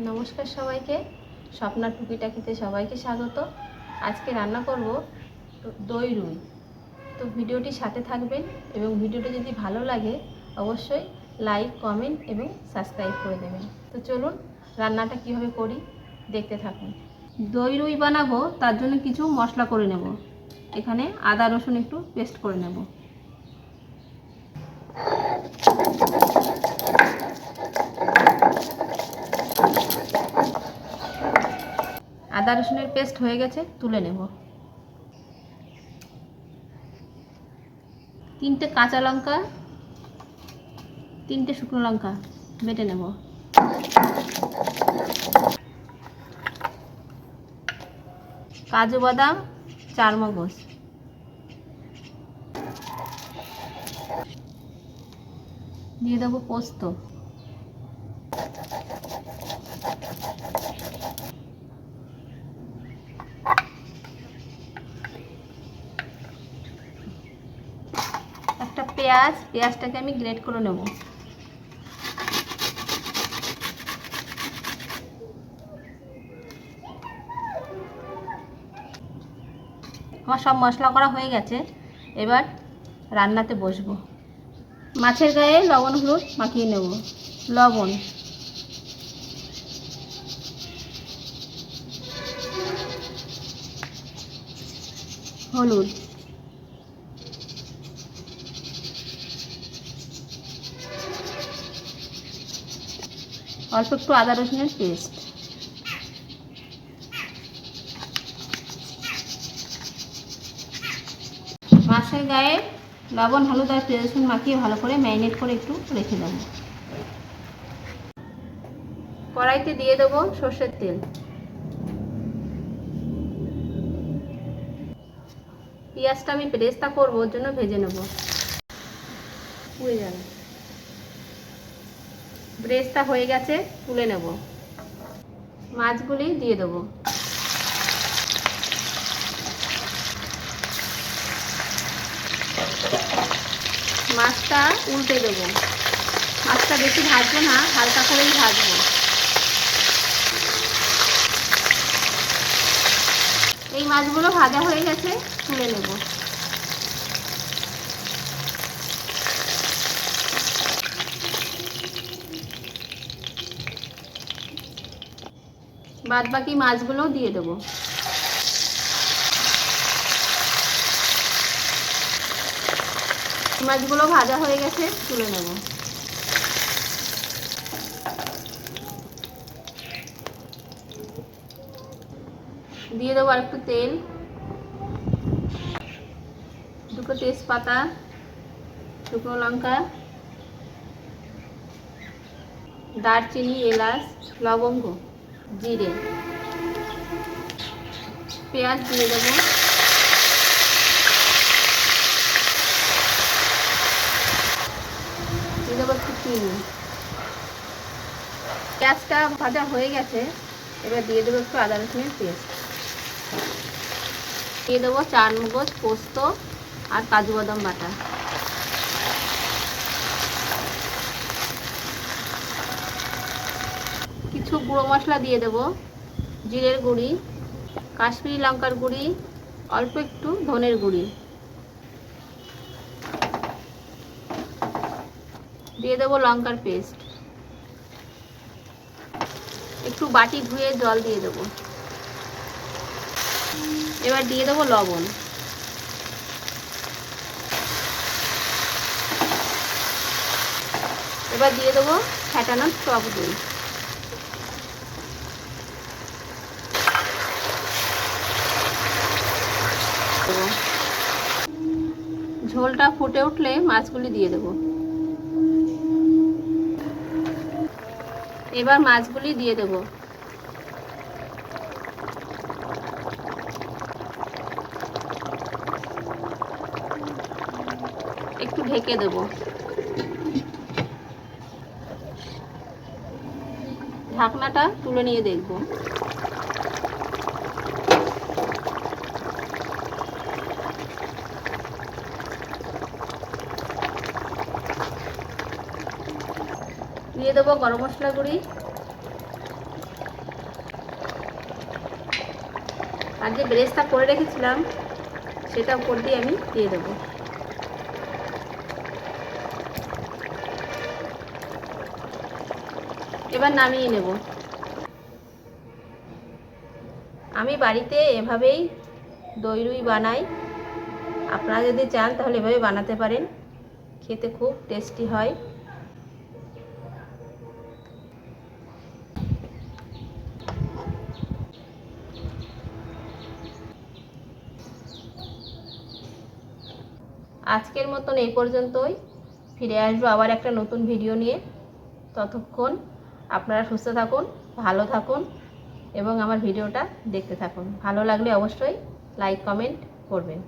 নমস্কার সবাইকে, স্বপ্নার টুকিটাকিতে সবাইকে স্বাগত। আজকে রান্না করব দই রুই। তো ভিডিওটি সাথে থাকবেন এবং ভিডিওটি যদি ভালো লাগে অবশ্যই লাইক, কমেন্ট এবং সাবস্ক্রাইব করে দেবেন। তো চলুন রান্নাটা কিভাবে করি দেখতে থাকুন। দই রুই বানাবো, তার জন্য কিছু মশলা করে নেব। এখানে আদা রসুন একটু পেস্ট করে নেব। আদা রসুনের পেস্ট হয়ে গেছে, তুলে নেব। 3টে কাঁচা লঙ্কা, 3টে শুকনো লঙ্কা বেটে নেব। কাজু বাদাম 4 মগজ, দিয়ে দেবো পোস্ত, একটা পেঁয়াজটাকে আমি গ্রেট করে নেব। আমার সব মশলা করা হয়ে গেছে, এবার রান্নাতে বসবো। মাছের গায়ে লবণ হলুদ মাখিয়ে নেব। লবণ, হলুদ, অল্প একটু আদা রসুনের পেস্ট, মাছের গায়ে লবণ হলুদ আর পেঁয়াজ রসুন মাখিয়ে ভালো করে ম্যারিনেট করে একটু রেখে দেবো। কড়াইতে দিয়ে দেবো সর্ষের তেল। পেঁয়াজটা আমি বেরেস্তা করবো, ওর জন্য ভেজে নেব। পুড়ে যাবে। বেরেস্তা হয়ে গেছে, তুলে নেব। মাছগুলি দিয়ে দেবো। মাছটা উল্টে দেবো। মাছটা বেশি ভাজবো না, হালকা করেই ভাজবো। এই মাছগুলো ভাজা হয়ে গেছে, তুলে নেব। বাদ বাকি মাছগুলো দিয়ে দেবো। মাছগুলো ভাজা হয়ে গেছে, তুলে নেব। দিয়ে দেবো আর একটু তেল, 2 তেজপাতা, শুকনো লঙ্কা, দারচিনি, এলাচ, লবঙ্গ, জিরে, পেঁয়াজ দিয়ে দেবো। দিয়ে দেবো একটু চিনি। পেঁয়াজটা ভাজা হয়ে গেছে, এবার দিয়ে দেবো একটু আদা রসুনের পেস্ট। দিয়ে দেবো 4 মগজ পোস্ত আর কাজু বাদাম বাটা। কিছু গুঁড়ো মশলা দিয়ে দেবো। জিরের গুঁড়ি, কাশ্মীরি লঙ্কার গুঁড়ি, অল্প একটু ধনের গুঁড়ি দিয়ে দেবো। লঙ্কার পেস্ট, একটু বাটি ধুয়ে জল দিয়ে দেবো। এবার দিয়ে দেবো লবণ। এবার দিয়ে দেবো ফ্যাটানো টক দই। ঝোলটা ফুটে উঠলে মাছগুলি দিয়ে দেবো। এবার মাছগুলি দিয়ে দেবো। একটু ঢেকে দেবো। ঢাকনাটা তুলে নিয়ে দেখব। দিয়ে দেবো গরম মশলা গুঁড়ি, আর যে ব্রেসটা করে রেখেছিলাম সেটা উপর দিয়ে আমি দিয়ে দেবো। এবার নামিয়ে নেব। আমি বাড়িতে এভাবেই দই রুই বানাই। আপনারা যদি চান তাহলে এভাবে বানাতে পারেন, খেতে খুব টেস্টি হয়। আজকের মতন এই পর্যন্তই। ফিরে আসবো আবার একটা নতুন ভিডিও নিয়ে। ততক্ষণ আপনারা সুস্থ থাকুন, ভালো থাকুন এবং আমার ভিডিওটা দেখতে থাকুন। ভালো লাগলে অবশ্যই লাইক কমেন্ট করবেন।